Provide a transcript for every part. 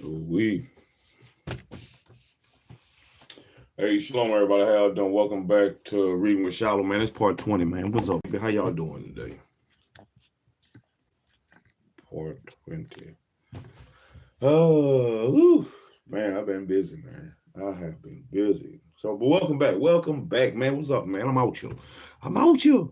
We. Hey, shalom, everybody. How y'all doing? Welcome back to Reading with Shalom, man. It's part 20, man. What's up? How y'all doing today? Part 20. Man, I've been busy, man. I have been busy. So, but welcome back. Welcome back, man. What's up, man? I'm out here.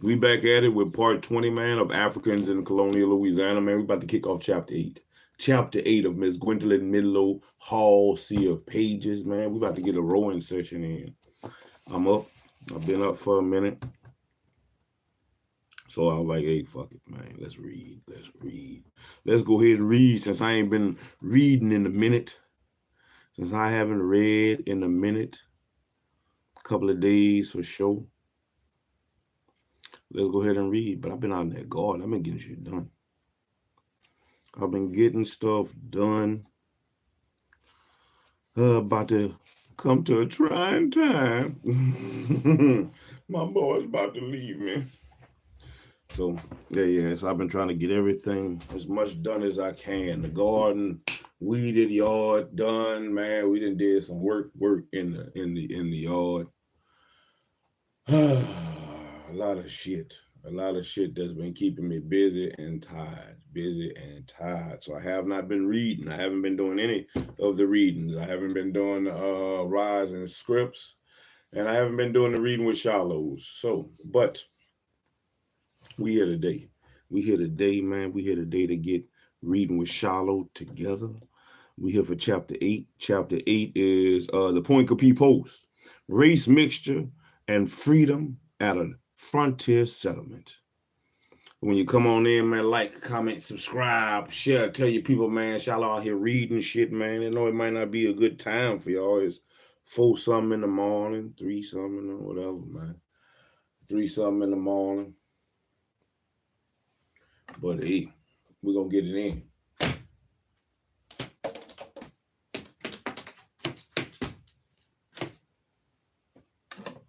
We back at it with part 20, man, of Africans in Colonial Louisiana, man. We about to kick off chapter 8. Chapter 8 of Miss GWENDOLYN MIDLO Hall Sea of Pages, man. We about to get a rowing session in. I'm up. I've been up for a minute. So I was like, hey, fuck it, man. Let's read. Let's go ahead and read since I ain't been reading in a minute. Since I haven't read in a minute. A couple of days for sure. Let's go ahead and read. But I've been out in that garden. I've been getting shit done. I've been getting stuff done. About to come to a trying time. My boy's about to leave me. So, yeah. So I've been trying to get everything as much done as I can. The garden, weeded yard done, man. We done did some work in the yard. A lot of shit that's been keeping me busy and tired. So I have not been reading. I haven't been doing any of the readings. I haven't been doing rise and scripts, and I haven't been doing the reading with SHILOs. So, but we here today. We here today, man. We here today to get reading with SHILO together. We here for chapter 8. Chapter 8 is the Point Capee Post, race mixture and freedom at a frontier settlement. When you come on in, man, like, comment, subscribe, share, tell your people, man, y'all out here reading shit, man. I know it might not be a good time for y'all. It's 4 something in the morning, 3 something or whatever, man. 3 something in the morning. But hey, we're gonna get it in.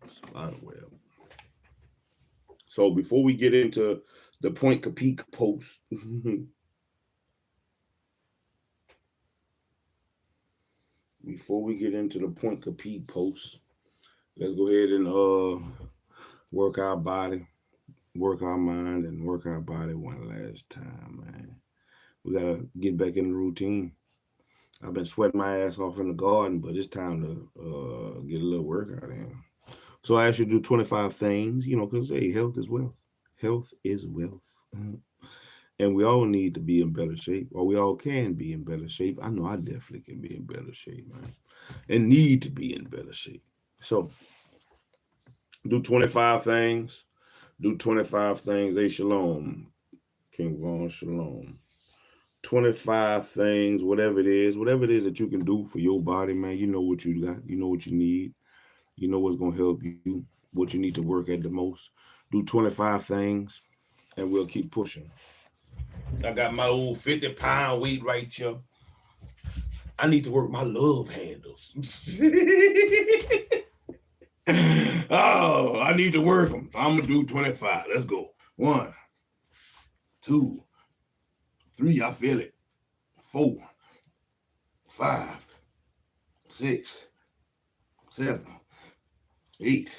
Spiderweb. So before we get into the Point Capee Post, before we get into the Point Capee Post, let's go ahead and work our body, work our mind, and work our body one last time, man. We gotta get back in the routine. I've been sweating my ass off in the garden, but it's time to get a little workout in. So I asked you to do 25 things, because hey, health is wealth. Health is wealth. And we all need to be in better shape, or we all can be in better shape. I know I definitely can be in better shape, man, and need to be in better shape. So do 25 things. Do 25 things. Hey, shalom. King Von, shalom. 25 things, whatever it is that you can do for your body, man. You know what you got. You know what you need. You know what's going to help you, what you need to work at the most. Do 25 things, and we'll keep pushing. I got my old 50-pound weight right here. I need to work my love handles. Oh, I need to work them. So I'm going to do 25. Let's go. 1, 2, 3. I feel it. 4, 5, 6, 7, 8,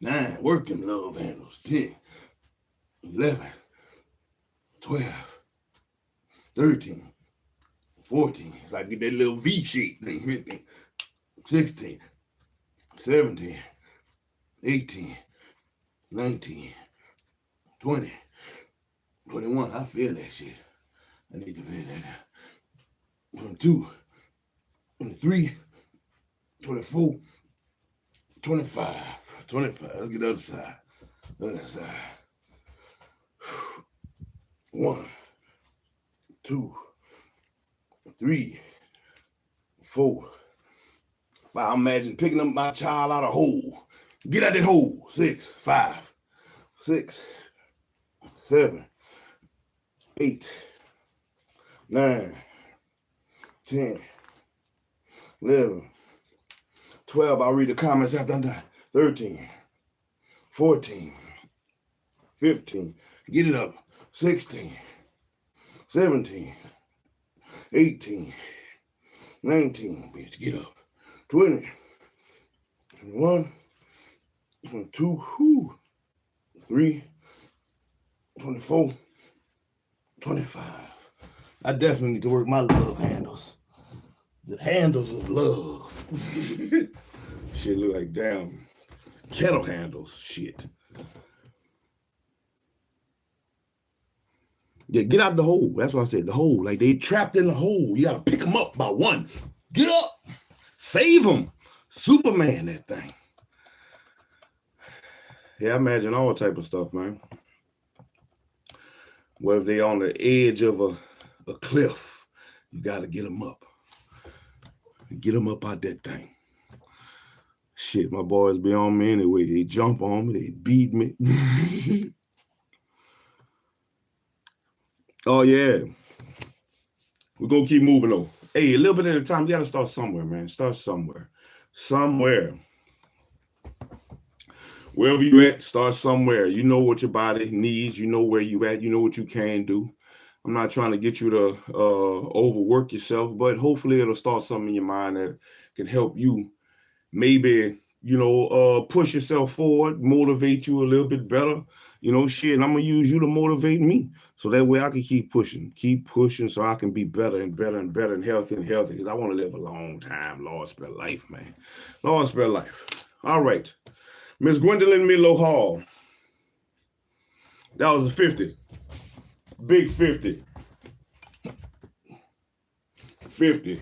9. Work them love handles. 10, 11, 12, 13, 14. It's like get that little V shape thing. 15, 16, 17, 18, 19, 20, 21. I feel that shit. I need to feel that. 22, 23, 24, 25. Let's get the other side. Other side. 1, 2, 3, 4, 5. Imagine picking up my child out of hole. Get out that hole. 6, 5, 6, 7, 8, 9, 10, 11, 12. I'll read the comments after I'm done. 13, 14, 15. Get it up. 16, 17, 18, 19, bitch, get up. 20, 21, 22, 3, 24, 25. I definitely need to work my love handles. The handles of love. Shit look like damn kettle handles. Shit. Yeah, get out the hole. That's what I said. The hole. Like they trapped in the hole. You gotta pick them up by one. Get up. Save them. Superman, that thing. Yeah, I imagine all type of stuff, man. What if they on the edge of a cliff? You gotta get them up. Get them up out that thing. Shit, my boys be on me anyway. They jump on me. They beat me. Oh, yeah. We're going to keep moving though. Hey, a little bit at a time. You got to start somewhere, man. Start somewhere. Somewhere. Wherever you at, start somewhere. You know what your body needs. You know where you at. You know what you can do. I'm not trying to get you to overwork yourself, but hopefully it'll start something in your mind that can help you maybe, you know, push yourself forward, motivate you a little bit better. You know, shit, and I'm going to use you to motivate me. So that way I can keep pushing so I can be better and better and better and healthy because I want to live a long time. Lord, spare life, man. Lord, spare life. All right. Miss Gwendolyn MIDLO Hall. That was a 50. Big 50. 50.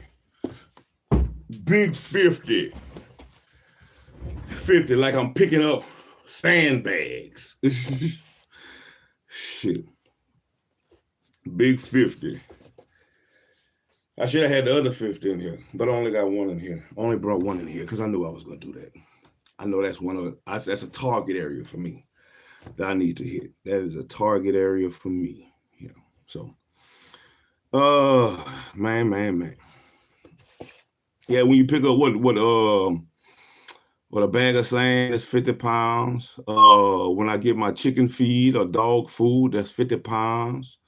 Big 50. 50, like I'm picking up sandbags. Shit. Big 50. I should have had the other 50 in here, but I only got one in here. I only brought one in here because I knew I was going to do that. I know that's that's a target area for me that I need to hit. That is a target area for me. You know, so, man. Yeah, when you pick up what a bag of sand is 50 pounds. When I get my chicken feed or dog food, that's 50 pounds.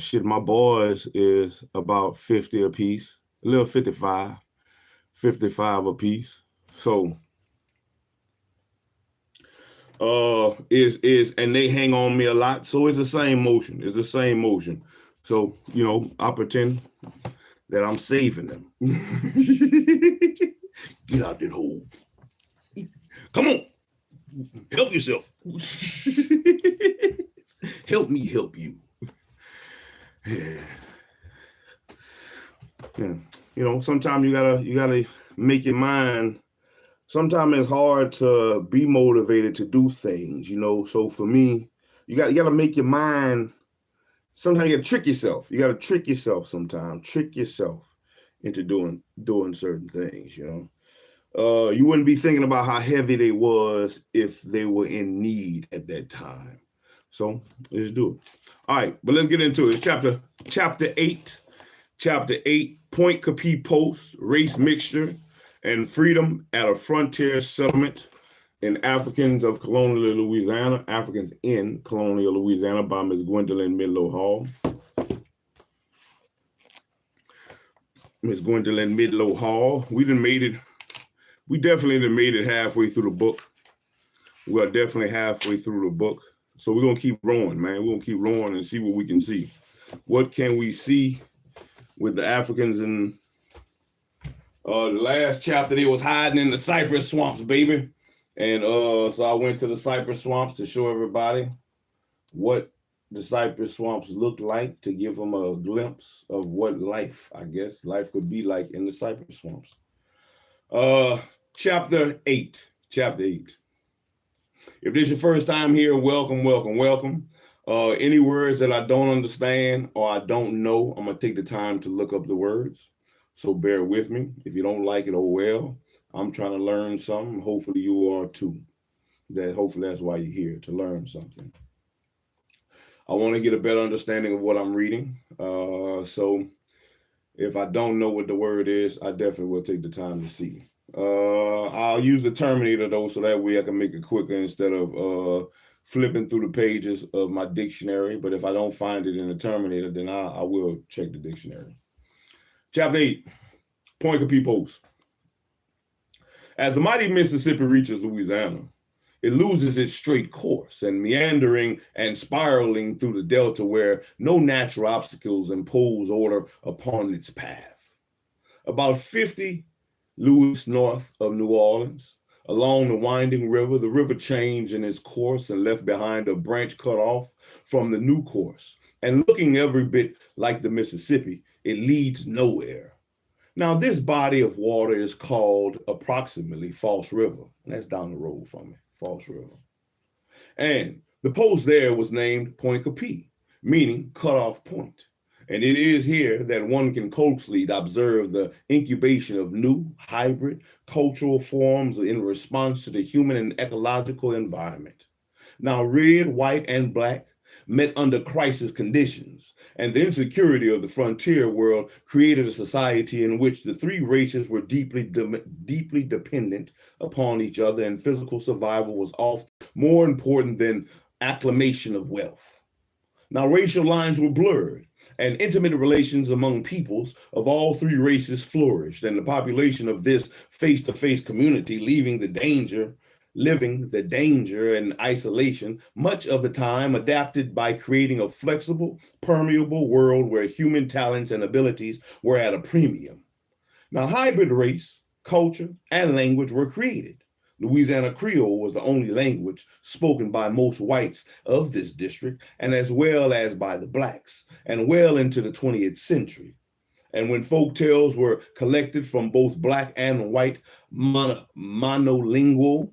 Shit, my boys is about 50 a piece, a little 55 a piece. So, and they hang on me a lot. So it's the same motion. So, you know, I pretend that I'm saving them. Get out that hole. Come on. Help yourself. Help me help you. Yeah. You know, sometimes you gotta make your mind. Sometimes it's hard to be motivated to do things, you know. So for me, you gotta make your mind. Sometimes you gotta trick yourself. You gotta trick yourself sometimes. Trick yourself into doing certain things, you know. You wouldn't be thinking about how heavy they was if they were in need at that time. So let's do it. All right, but let's get into it. It's chapter 8. Chapter 8, Point Capee Post, Race Mixture, and Freedom at a Frontier Settlement in Africans of Colonial Louisiana, Africans in Colonial Louisiana by Ms. Gwendolyn MIDLO Hall. Ms. Gwendolyn MIDLO Hall. We definitely made it halfway through the book. We are definitely halfway through the book. So we're going to keep rolling, man. We're going to keep rolling and see what we can see. What can we see with the Africans in the last chapter? They was hiding in the cypress swamps, baby. And so I went to the cypress swamps to show everybody what the cypress swamps looked like, to give them a glimpse of what life could be like in the cypress swamps. Chapter 8. If this is your first time here, welcome. Any words that I don't understand or I don't know, I'm going to take the time to look up the words. So bear with me. If you don't like it, oh well. I'm trying to learn something. Hopefully you are too. Hopefully that's why you're here, to learn something. I want to get a better understanding of what I'm reading. So if I don't know what the word is, I definitely will take the time to see. I'll use the Terminator though, so that way I can make it quicker instead of flipping through the pages of my dictionary, but if I don't find it in the Terminator, then I will check the dictionary. Chapter 8, Poincare Post. As the mighty Mississippi reaches Louisiana, it loses its straight course and meandering and spiraling through the delta where no natural obstacles impose order upon its path. About 50 leagues north of New Orleans, along the winding river, the river changed in its course and left behind a branch cut off from the new course. And looking every bit like the Mississippi, it leads nowhere. Now, this body of water is called approximately False River. That's down the road from me, False River. And the post there was named Poincare, meaning cut off point. And it is here that one can closely observe the incubation of new, hybrid, cultural forms in response to the human and ecological environment. Now, red, white, and black met under crisis conditions, and the insecurity of the frontier world created a society in which the three races were deeply dependent upon each other, and physical survival was often more important than acclamation of wealth. Now, racial lines were blurred, and intimate relations among peoples of all three races flourished, and the population of this face-to-face community living the danger and isolation, much of the time adapted by creating a flexible, permeable world where human talents and abilities were at a premium. Now, hybrid race, culture, and language were created. Louisiana Creole was the only language spoken by most whites of this district, and as well as by the blacks, and well into the 20th century. And when folk tales were collected from both black and white monolingual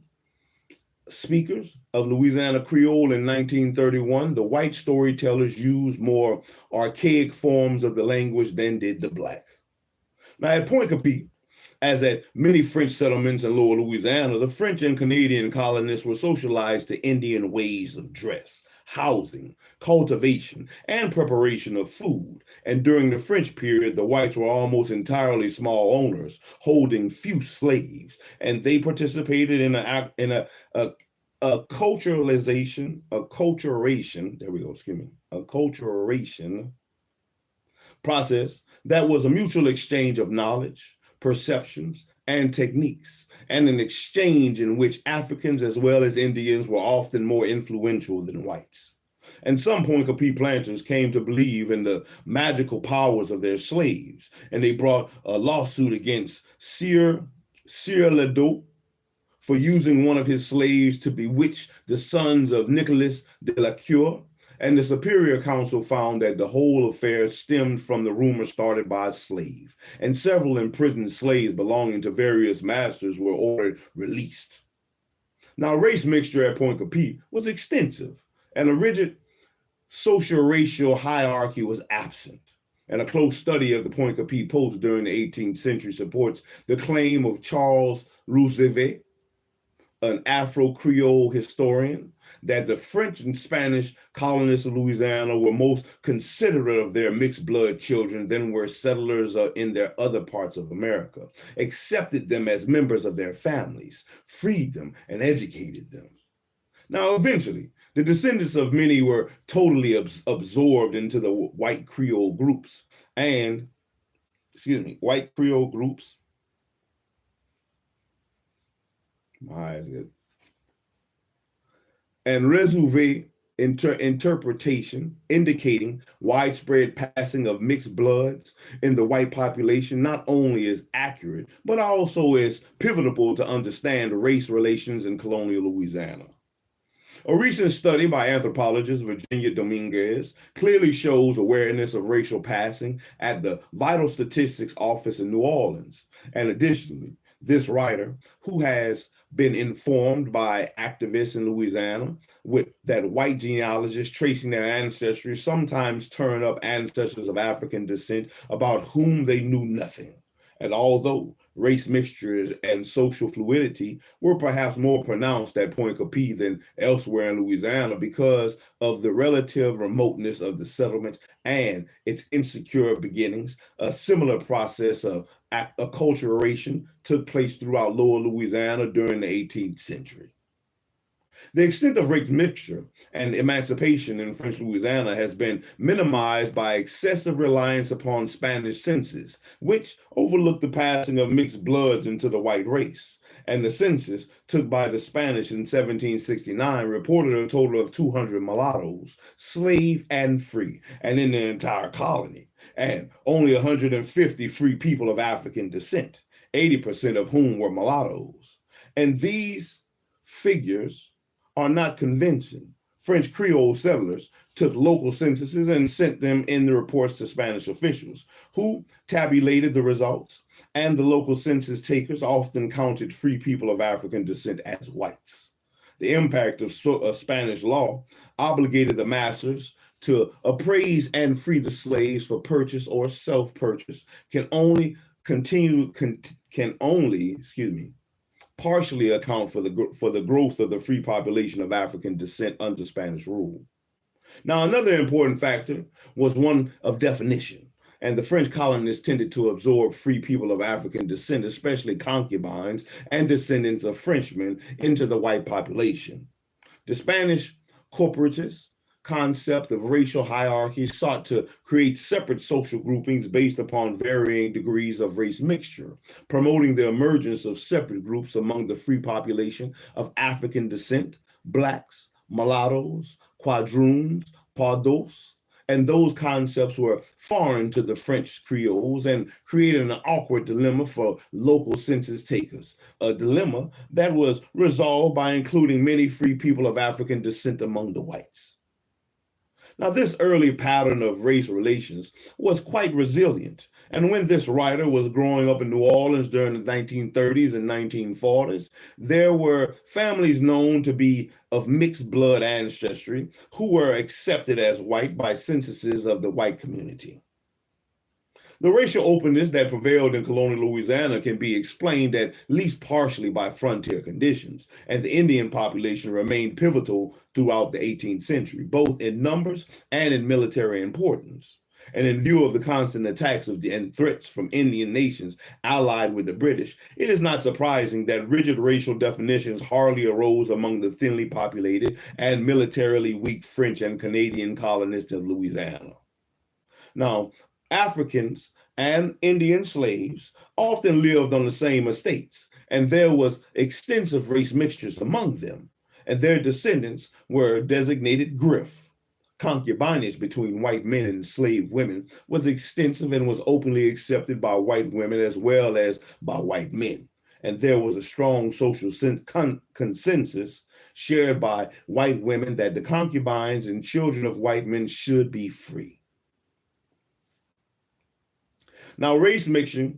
speakers of Louisiana Creole in 1931, the white storytellers used more archaic forms of the language than did the black. Now, at Poincare, as at many French settlements in Lower Louisiana, the French and Canadian colonists were socialized to Indian ways of dress, housing, cultivation, and preparation of food. And during the French period, the whites were almost entirely small owners, holding few slaves, and they participated in a acculturation process that was a mutual exchange of knowledge, perceptions, and techniques, and an exchange in which Africans as well as Indians were often more influential than whites. And some Poincare planters came to believe in the magical powers of their slaves, and they brought a lawsuit against Sieur Ledoux for using one of his slaves to bewitch the sons of Nicolas de la Cure. And the Superior Council found that the whole affair stemmed from the rumor started by a slave, and several imprisoned slaves belonging to various masters were ordered released. Now, race mixture at Poincare was extensive, and a rigid socio-racial hierarchy was absent. And a close study of the Poincare post during the 18th century supports the claim of Charles Roosevelt, an Afro-Creole historian, that the French and Spanish colonists of Louisiana were most considerate of their mixed blood children than were settlers in their other parts of America, accepted them as members of their families, freed them, and educated them. Now, eventually, the descendants of many were totally absorbed into the white Creole groups and, my eyes good. And Resuve interpretation indicating widespread passing of mixed bloods in the white population not only is accurate, but also is pivotal to understand race relations in colonial Louisiana. A recent study by anthropologist Virginia Dominguez clearly shows awareness of racial passing at the Vital Statistics Office in New Orleans. And additionally, this writer, who has been informed by activists in Louisiana that white genealogists tracing their ancestry sometimes turn up ancestors of African descent about whom they knew nothing. And although race mixtures and social fluidity were perhaps more pronounced at Poincare than elsewhere in Louisiana because of the relative remoteness of the settlement and its insecure beginnings, a similar process of acculturation took place throughout Lower Louisiana during the 18th century. The extent of race mixture and emancipation in French Louisiana has been minimized by excessive reliance upon Spanish census, which overlooked the passing of mixed bloods into the white race. And the census took by the Spanish in 1769 reported a total of 200 mulattoes, slave and free, and in the entire colony, and only 150 free people of African descent, 80% of whom were mulattoes. And these figures are not convincing. French Creole settlers took local censuses and sent them in the reports to Spanish officials, who tabulated the results, and the local census takers often counted free people of African descent as whites. The impact of Spanish law obligated the masters to appraise and free the slaves for purchase or self-purchase can only partially account for the growth of the free population of African descent under Spanish rule. Now, another important factor was one of definition, and the French colonists tended to absorb free people of African descent, especially concubines and descendants of Frenchmen, into the white population. The Spanish corporatists concept of racial hierarchy sought to create separate social groupings based upon varying degrees of race mixture, promoting the emergence of separate groups among the free population of African descent, blacks, mulattoes, quadroons, pardos, and those concepts were foreign to the French Creoles and created an awkward dilemma for local census takers, a dilemma that was resolved by including many free people of African descent among the whites. Now, this early pattern of race relations was quite resilient, and when this writer was growing up in New Orleans during the 1930s and 1940s, there were families known to be of mixed blood ancestry who were accepted as white by censuses of the white community. The racial openness that prevailed in colonial Louisiana can be explained at least partially by frontier conditions, and the Indian population remained pivotal throughout the 18th century, both in numbers and in military importance. And in view of the constant attacks and threats from Indian nations allied with the British, it is not surprising that rigid racial definitions hardly arose among the thinly populated and militarily weak French and Canadian colonists of Louisiana. Now, Africans and Indian slaves often lived on the same estates, and there was extensive race mixtures among them, and their descendants were designated griff. Concubinage between white men and slave women was extensive and was openly accepted by white women as well as by white men. And there was a strong social consensus shared by white women that the concubines and children of white men should be free. Now, race mixture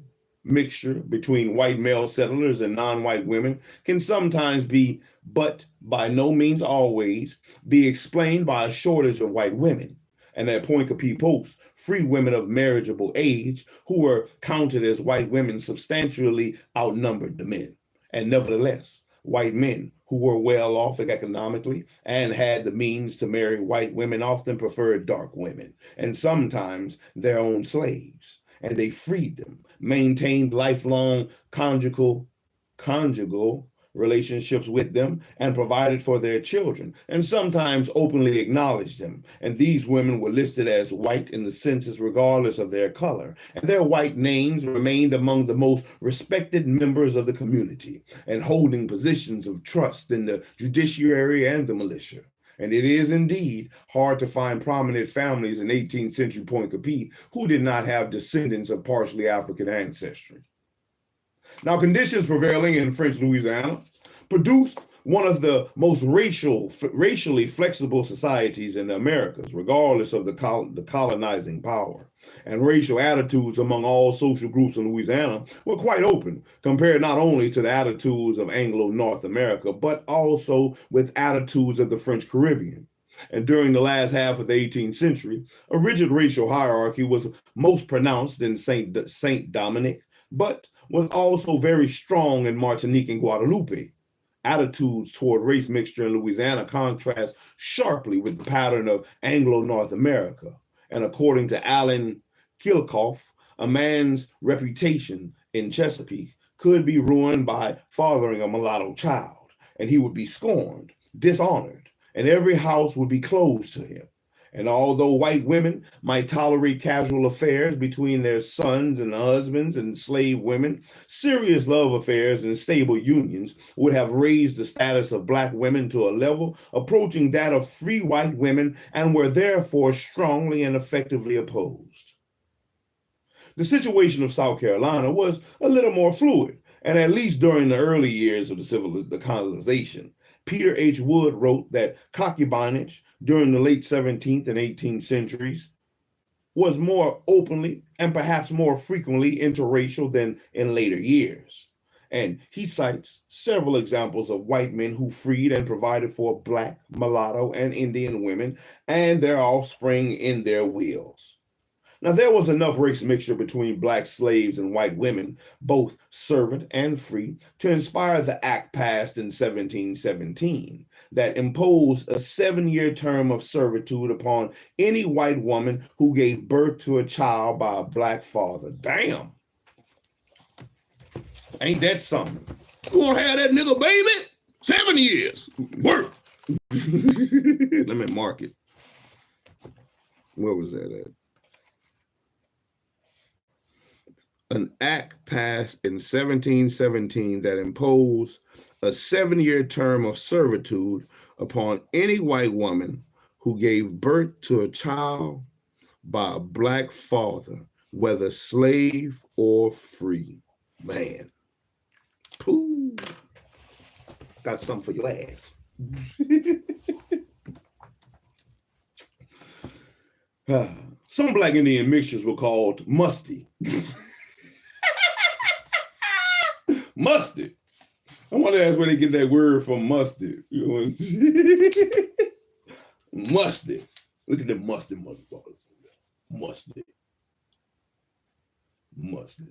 between white male settlers and non-white women can sometimes be, but by no means always, be explained by a shortage of white women. And at Point-Coupee Post, free women of marriageable age who were counted as white women substantially outnumbered the men. And nevertheless, white men who were well off economically and had the means to marry white women often preferred dark women, and sometimes their own slaves. And they freed them, maintained lifelong conjugal relationships with them, and provided for their children, and sometimes openly acknowledged them. And these women were listed as white in the census regardless of their color, and their white names remained among the most respected members of the community and holding positions of trust in the judiciary and the militia. And it is indeed hard to find prominent families in 18th century Point-Coupee who did not have descendants of partially African ancestry. Now, conditions prevailing in French Louisiana produced one of the most racially flexible societies in the Americas, regardless of the colonizing power. And racial attitudes among all social groups in Louisiana were quite open, compared not only to the attitudes of Anglo-North America, but also with attitudes of the French Caribbean. And during the last half of the 18th century, a rigid racial hierarchy was most pronounced in Saint Dominic, but was also very strong in Martinique and Guadeloupe. Attitudes toward race mixture in Louisiana contrast sharply with the pattern of Anglo-North America. And according to Alan Kilcoff, a man's reputation in Chesapeake could be ruined by fathering a mulatto child, and he would be scorned dishonored, and every house would be closed to him. And although white women might tolerate casual affairs between their sons and husbands and slave women, serious love affairs and stable unions would have raised the status of black women to a level approaching that of free white women and were therefore strongly and effectively opposed. The situation of South Carolina was a little more fluid, and at least during the early years of the colonization. Peter H. Wood wrote that concubinage during the late 17th and 18th centuries was more openly and perhaps more frequently interracial than in later years. And he cites several examples of white men who freed and provided for black, mulatto, and Indian women and their offspring in their wills. Now, there was enough race mixture between black slaves and white women, both servant and free, to inspire the act passed in 1717 that imposed a 7-year term of servitude upon any white woman who gave birth to a child by a black father. Damn. Ain't that something? You want to have that nigga baby? 7 years. Work. Let me mark it. Where was that at? An act passed in 1717 that imposed a 7-year term of servitude upon any white woman who gave birth to a child by a black father, whether slave or free. Man. Pooh. Got something for your ass. Some black Indian mixtures were called musty. Mustard. I wonder that's where they get that word from, mustard. You know mustard. Look at the mustard motherfuckers. Mustard. Mustard.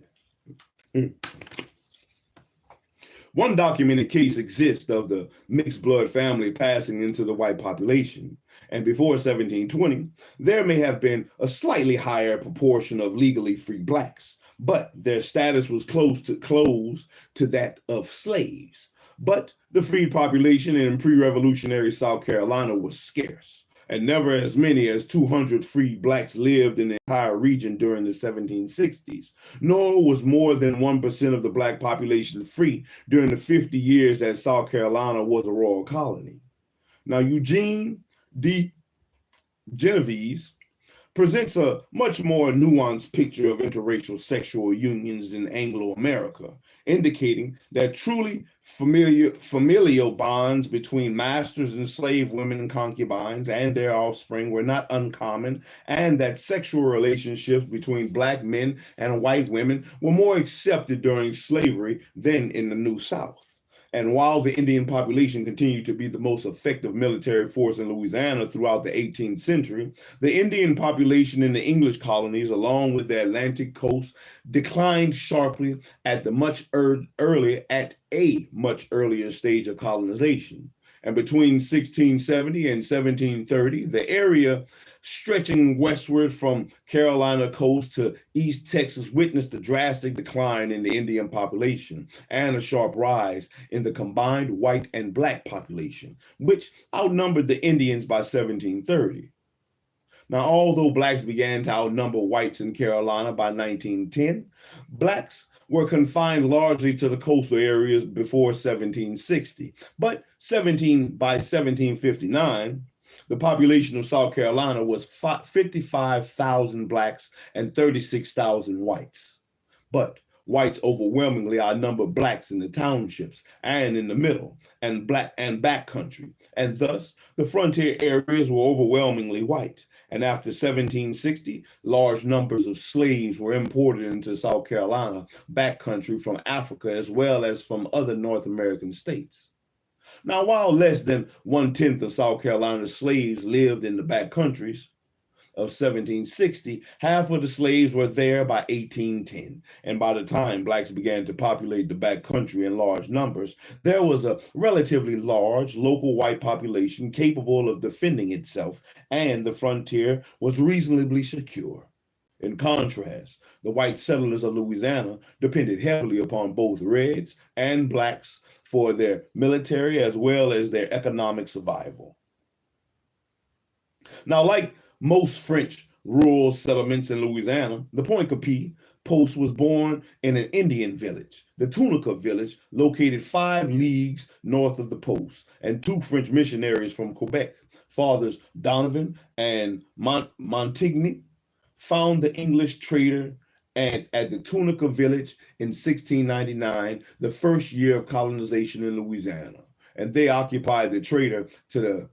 One documented case exists of the mixed blood family passing into the white population. And before 1720, there may have been a slightly higher proportion of legally free blacks, but their status was close to that of slaves. But the freed population in pre-revolutionary South Carolina was scarce, and never as many as 200 freed blacks lived in the entire region during the 1760s, nor was more than 1% of the black population free during the 50 years that South Carolina was a royal colony. Now, Eugene D. Genovese presents a much more nuanced picture of interracial sexual unions in Anglo-America, indicating that truly familial bonds between masters and slave women and concubines and their offspring were not uncommon, and that sexual relationships between black men and white women were more accepted during slavery than in the New South. And while the Indian population continued to be the most effective military force in Louisiana throughout the 18th century, the Indian population in the English colonies, along with the Atlantic coast, declined sharply at a much earlier stage of colonization. And between 1670 and 1730, the area stretching westward from Carolina coast to East Texas witnessed a drastic decline in the Indian population and a sharp rise in the combined white and black population, which outnumbered the Indians by 1730. Now, although blacks began to outnumber whites in Carolina by 1910, blacks were confined largely to the coastal areas before 1760. But by 1759, the population of South Carolina was 55,000 blacks and 36,000 whites. But whites overwhelmingly outnumbered blacks in the townships and in the middle and back country, and thus the frontier areas were overwhelmingly white. And after 1760, large numbers of slaves were imported into South Carolina backcountry from Africa as well as from other North American states. Now, while less than 1/10 of South Carolina's slaves lived in the back countries of 1760, half of the slaves were there by 1810. And by the time blacks began to populate the back country in large numbers, there was a relatively large local white population capable of defending itself, and the frontier was reasonably secure. In contrast, the white settlers of Louisiana depended heavily upon both reds and blacks for their military as well as their economic survival. Now, like most French rural settlements in Louisiana, the Pointe-Coupee post was born in an Indian village, the Tunica village, located 5 leagues north of the post, and 2 French missionaries from Quebec, Fathers Donovan and Montigny, found the English trader at the Tunica village in 1699, the first year of colonization in Louisiana, and they occupied the trader to the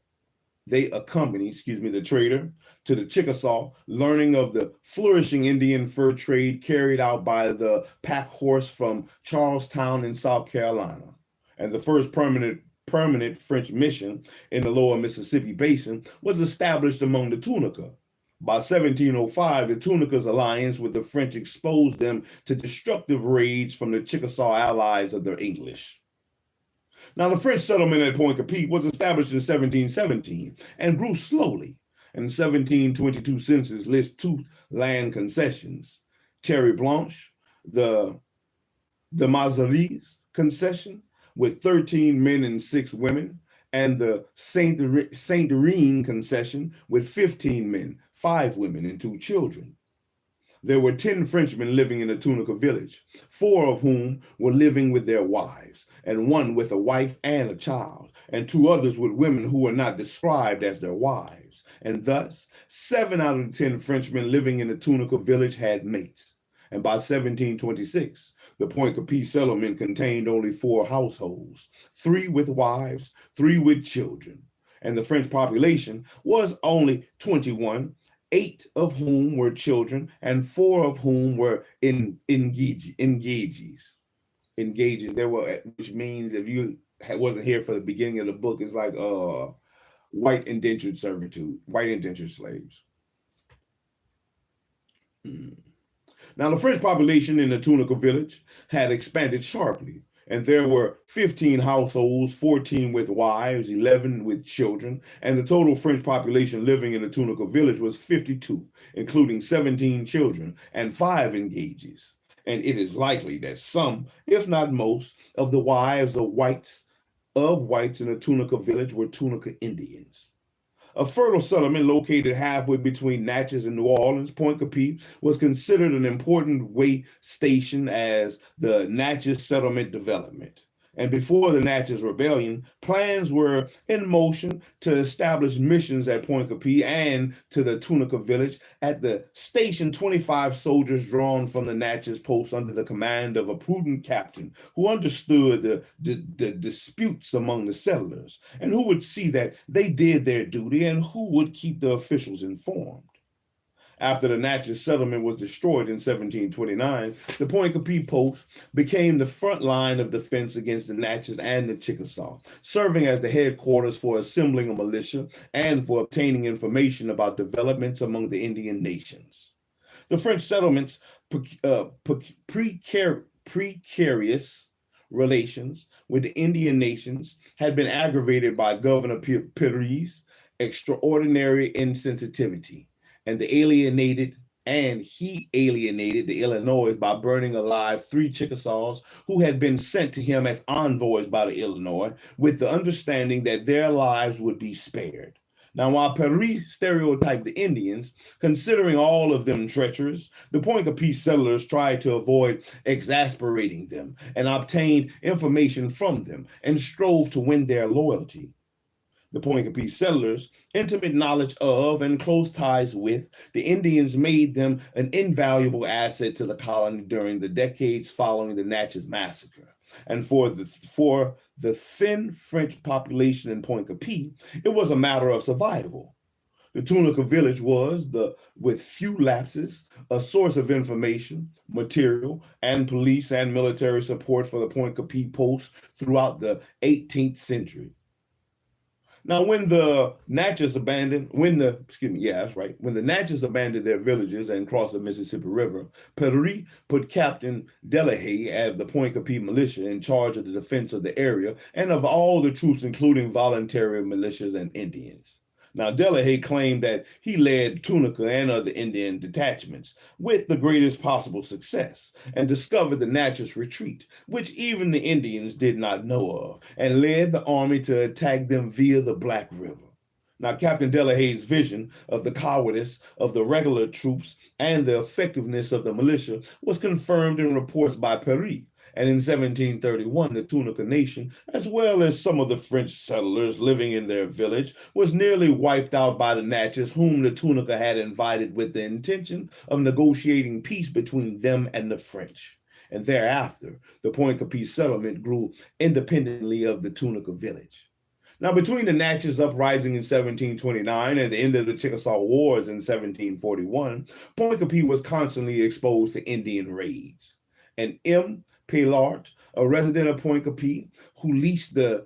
they accompanied, the trader to the Chickasaw, learning of the flourishing Indian fur trade carried out by the pack horse from Charlestown in South Carolina. And the first permanent French mission in the lower Mississippi basin was established among the Tunica. By 1705, the Tunica's alliance with the French exposed them to destructive raids from the Chickasaw allies of the English. Now, the French settlement at Pointe-Coupee was established in 1717 and grew slowly. And 1722 census lists 2 land concessions: Terre Blanche, the Mazaries concession, with 13 men and 6 women, and the Saint-Irene concession with 15 men, 5 women, and 2 children. There were 10 Frenchmen living in the Tunica village, 4 of whom were living with their wives, and 1 with a wife and a child, and 2 others with women who were not described as their wives. And thus, 7 out of the 10 Frenchmen living in the Tunica village had mates. And by 1726, the Pointe-Coupee settlement contained only 4 households, 3 with wives, 3 with children. And the French population was only 21, 8 of whom were children, and 4 of whom were engages. There were, which means if you wasn't here for the beginning of the book, it's like white indentured servitude, white indentured slaves. Now, the French population in the Tunica village had expanded sharply, and there were 15 households, 14 with wives, 11 with children, and the total French population living in the Tunica village was 52, including 17 children and 5 engages. And it is likely that some, if not most, of the wives of whites in the Tunica village were Tunica Indians. A fertile settlement located halfway between Natchez and New Orleans, Pointe-Coupee was considered an important way station as the Natchez settlement development. And before the Natchez Rebellion, plans were in motion to establish missions at Pointe-Coupee and to the Tunica village. At the station, 25 soldiers drawn from the Natchez post under the command of a prudent captain who understood the disputes among the settlers and who would see that they did their duty and who would keep the officials informed. After the Natchez settlement was destroyed in 1729, the Pointe-Coupee post became the front line of defense against the Natchez and the Chickasaw, serving as the headquarters for assembling a militia and for obtaining information about developments among the Indian nations. The French settlements' precarious relations with the Indian nations had been aggravated by Governor Perry's extraordinary insensitivity. And he alienated the Illinois by burning alive 3 Chickasaws who had been sent to him as envoys by the Illinois, with the understanding that their lives would be spared. Now, while Perry stereotyped the Indians, considering all of them treacherous, the Pointe-Coupee settlers tried to avoid exasperating them and obtained information from them and strove to win their loyalty. The Pointe-Coupee settlers' intimate knowledge of and close ties with the Indians made them an invaluable asset to the colony during the decades following the Natchez Massacre. And for the thin French population in Pointe-Coupee, it was a matter of survival. The Tunica village was, with few lapses, a source of information, material, and police and military support for the Pointe-Coupee post throughout the 18th century. Now, when the Natchez abandoned their villages and crossed the Mississippi River, Perry put Captain Delahaye as the Pointe-Coupee militia in charge of the defense of the area and of all the troops, including voluntary militias and Indians. Now, Delahaye claimed that he led Tunica and other Indian detachments with the greatest possible success and discovered the Natchez retreat, which even the Indians did not know of, and led the army to attack them via the Black River. Now, Captain Delahaye's vision of the cowardice of the regular troops and the effectiveness of the militia was confirmed in reports by Perry. And in 1731, the Tunica nation, as well as some of the French settlers living in their village, was nearly wiped out by the Natchez, whom the Tunica had invited with the intention of negotiating peace between them and the French. And thereafter, the Point Coupee settlement grew independently of the Tunica village. Now, between the Natchez uprising in 1729 and the end of the Chickasaw Wars in 1741, Point Coupee was constantly exposed to Indian raids. And M. Paylart, a resident of Point Coupee, who leased the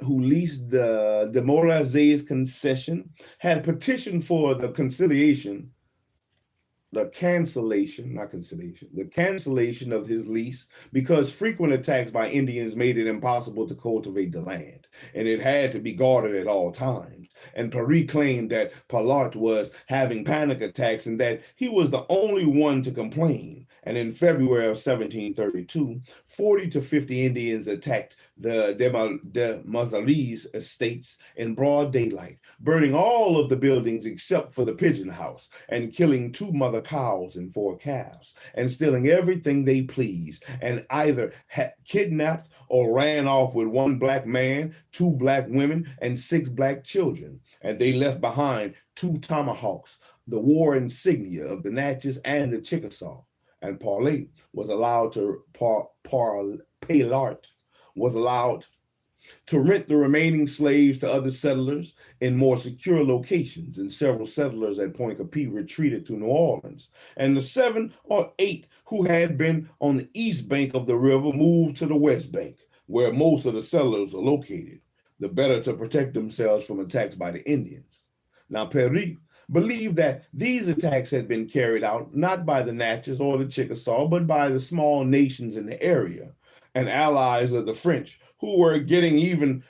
Demoralize's concession, had petitioned for the cancellation of his lease because frequent attacks by Indians made it impossible to cultivate the land, and it had to be guarded at all times. And Paris claimed that Paylart was having panic attacks and that he was the only one to complain. And in February of 1732, 40 to 50 Indians attacked the Demoralize estates in broad daylight, burning all of the buildings except for the pigeon house, and killing 2 mother cows and 4 calves, and stealing everything they pleased, and either kidnapped or ran off with 1 black man, 2 black women, and 6 black children. And they left behind 2 tomahawks, the war insignia of the Natchez and the Chickasaw. And Paylart was allowed to rent the remaining slaves to other settlers in more secure locations, and several settlers at Point Coupee retreated to New Orleans. And the 7 or 8 who had been on the east bank of the river moved to the west bank, where most of the settlers are located, the better to protect themselves from attacks by the Indians. Now, Paris believed that these attacks had been carried out not by the Natchez or the Chickasaw, but by the small nations in the area and allies of the French, who were getting even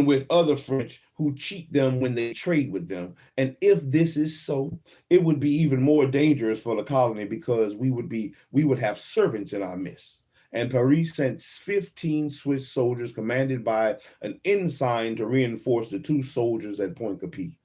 with other French who cheat them when they trade with them. And if this is so, it would be even more dangerous for the colony because we would have serpents in our midst. And Paris sent 15 Swiss soldiers commanded by an ensign to reinforce the 2 soldiers at Point Coupee.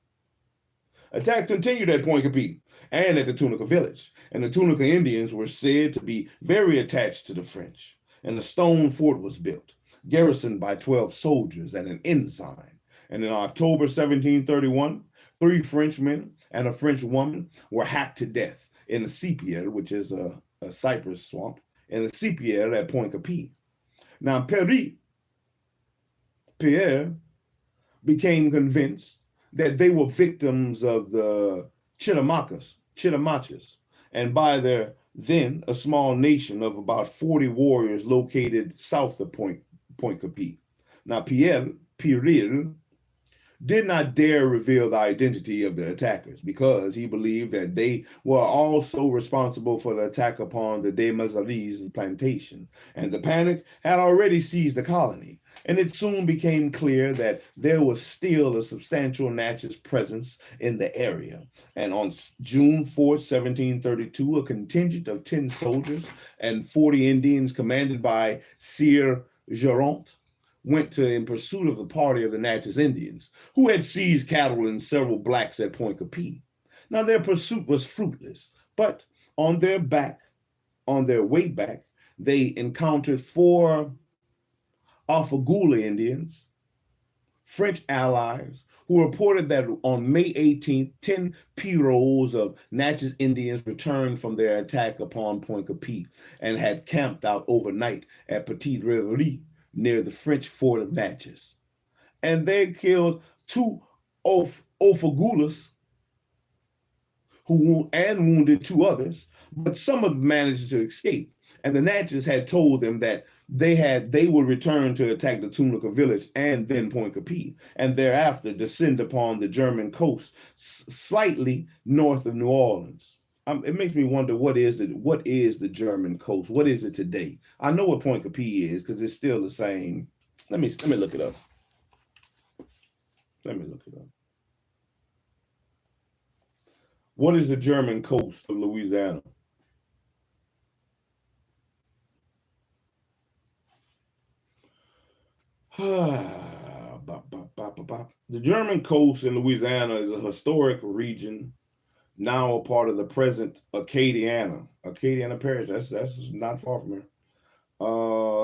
Attack continued at Point Coupee and at the Tunica village, and the Tunica Indians were said to be very attached to the French. And the stone fort was built, garrisoned by 12 soldiers and an ensign. And in October 1731, 3 Frenchmen and a French woman were hacked to death in the Sepier, which is a cypress swamp, in the Sepier at Point Coupee. Now, Pierre became convinced that they were victims of the Chittimaches, and by their then a small nation of about 40 warriors located south of Point Coupee. Now, Pierre did not dare reveal the identity of the attackers because he believed that they were also responsible for the attack upon the Demoralize plantation, and the panic had already seized the colony. And it soon became clear that there was still a substantial Natchez presence in the area. And on June 4, 1732, a contingent of 10 soldiers and 40 Indians commanded by Sieur Gerant went in pursuit of the party of the Natchez Indians, who had seized cattle and several blacks at Point Coupee. Now, their pursuit was fruitless, but on their way back, they encountered 4 Alfagula Indians, French allies, who reported that on May 18th, 10 pirogues of Natchez Indians returned from their attack upon Point Coupee and had camped out overnight at Petite Reverie near the French fort of Natchez. And they killed 2 Alfagulas and wounded 2 others, but some of them managed to escape. And the Natchez had told them that they would return to attack the Tunica village and then Point Coupee, and thereafter descend upon the German coast slightly north of New Orleans. It makes me wonder what is the German coast? What is it today? I know what Point Coupee is because it's still the same. Let me look it up. What is the German coast of Louisiana? The German coast in Louisiana is a historic region, now a part of the present Acadiana Parish. That's not far from here.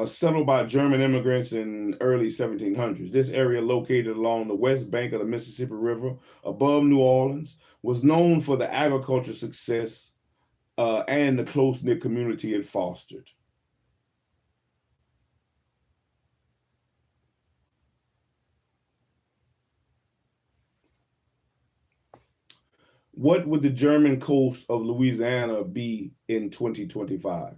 Settled by German immigrants in early 1700s. This area, located along the west bank of the Mississippi River above New Orleans, was known for the agriculture success and the close-knit community it fostered. What would the German coast of Louisiana be in 2025?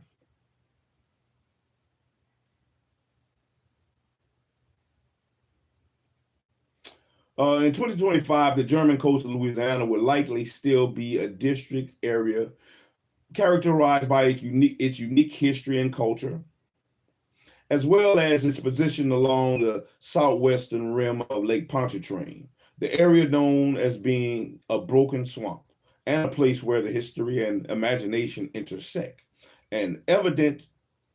In 2025, the German coast of Louisiana would likely still be a district area characterized by its unique history and culture, as well as its position along the southwestern rim of Lake Pontchartrain, the area known as being a broken swamp and a place where the history and imagination intersect, and evident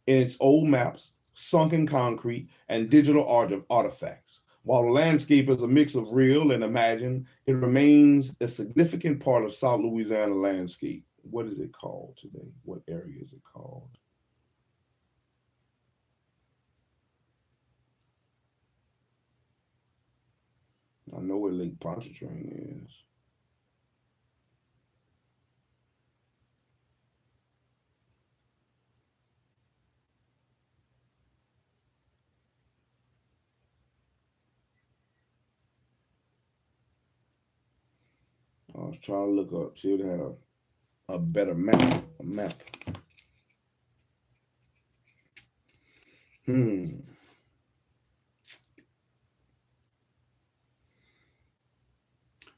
in its old maps, sunken concrete, and digital artifacts. While the landscape is a mix of real and imagined, it remains a significant part of South Louisiana landscape. What is it called today? What area is it called? I know where Lake Pontchartrain is. I was trying to look up, see if they had a better map. A map.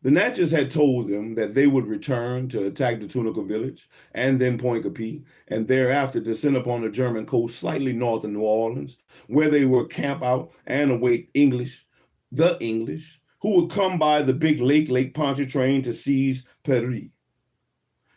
The Natchez had told them that they would return to attack the Tunica village and then Point Capee, and thereafter descend upon the German coast slightly north of New Orleans, where they would camp out and await the English, who would come by the big Lake Pontchartrain to seize Paris.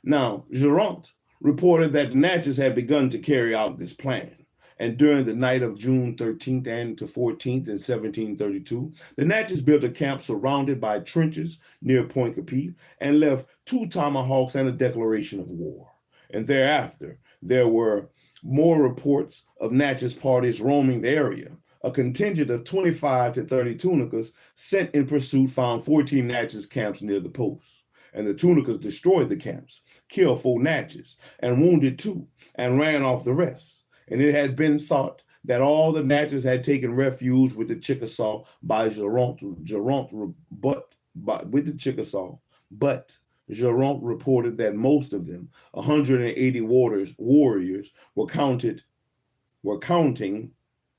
Now, Geronte reported that the Natchez had begun to carry out this plan. And during the night of June 13th and to 14th in 1732, the Natchez built a camp surrounded by trenches near Point Capee and left 2 tomahawks and a declaration of war. And thereafter, there were more reports of Natchez parties roaming the area. A contingent of 25 to 30 Tunicas sent in pursuit found 14 Natchez camps near the post. And the Tunicas destroyed the camps, killed 4 Natchez, and wounded 2, and ran off the rest. And it had been thought that all the Natchez had taken refuge with the Chickasaw by Geronte, but Geronte reported that most of them, 180 warriors,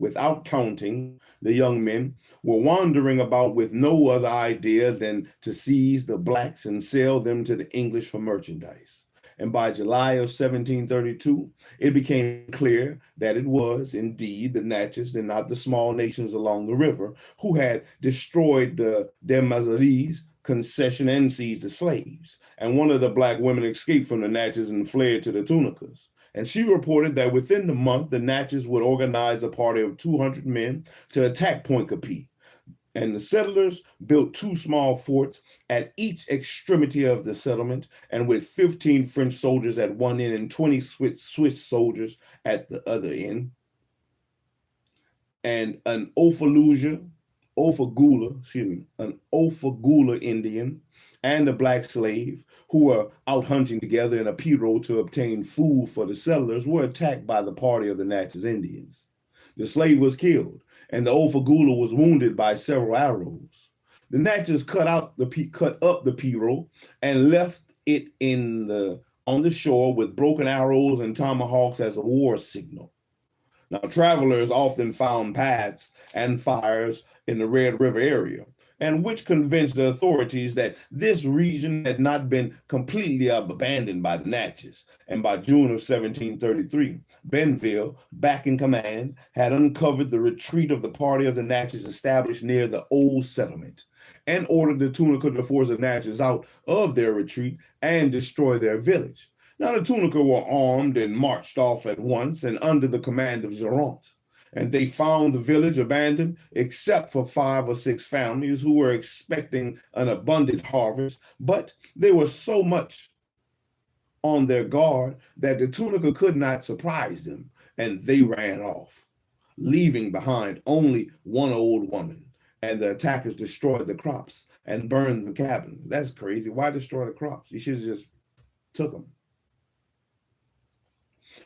without counting the young men, were wandering about with no other idea than to seize the blacks and sell them to the English for merchandise. And by July of 1732, it became clear that it was indeed the Natchez and not the small nations along the river who had destroyed the Desmarais concession and seized the slaves. And one of the black women escaped from the Natchez and fled to the Tunicas. And she reported that within the month, the Natchez would organize a party of 200 men to attack Point Capee. And the settlers built 2 small forts at each extremity of the settlement, and with 15 French soldiers at one end and 20 Swiss soldiers at the other end. And an Ofagula Indian and a black slave who were out hunting together in a pirogue to obtain food for the settlers were attacked by the party of the Natchez Indians. The slave was killed, and the Ofagula was wounded by several arrows. The Natchez cut up the pirogue and left it on the shore with broken arrows and tomahawks as a war signal. Now, travelers often found paths and fires in the Red River area, and which convinced the authorities that this region had not been completely abandoned by the Natchez. And by June of 1733, Benville, back in command, had uncovered the retreat of the party of the Natchez established near the old settlement. and ordered the Tunica to force the Natchez out of their retreat and destroy their village. Now the Tunica were armed and marched off at once and under the command of Geronte. And they found the village abandoned, except for 5 or 6 families who were expecting an abundant harvest, but they were so much on their guard that the Tunica could not surprise them, and they ran off, leaving behind only one old woman. And the attackers destroyed the crops and burned the cabin. That's crazy. Why destroy the crops? You should have just took them.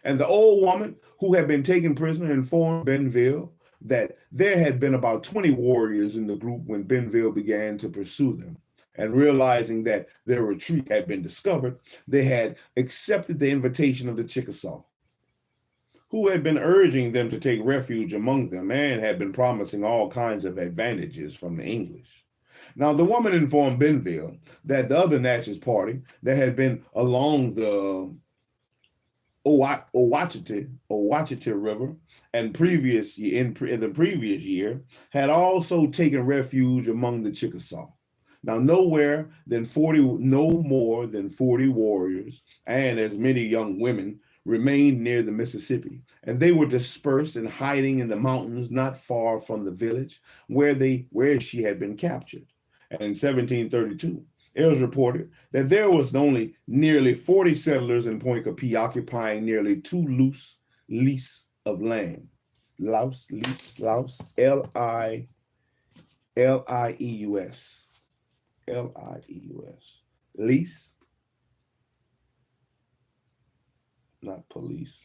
And the old woman who had been taken prisoner informed Benville that there had been about 20 warriors in the group when Benville began to pursue them. And realizing that their retreat had been discovered, they had accepted the invitation of the Chickasaw, who had been urging them to take refuge among them and had been promising all kinds of advantages from the English. Now, the woman informed Benville that the other Natchez party that had been along the Ouachita River and in the previous year had also taken refuge among the Chickasaw. Now, no more than 40 warriors and as many young women remained near the Mississippi, and they were dispersed and hiding in the mountains not far from the village where she had been captured. And in 1732, it was reported that there was only nearly 40 settlers in Point Capee occupying nearly 2 lease of land. Louse, L-I-E-U-S. L-I-E-U-S. Lease, not police.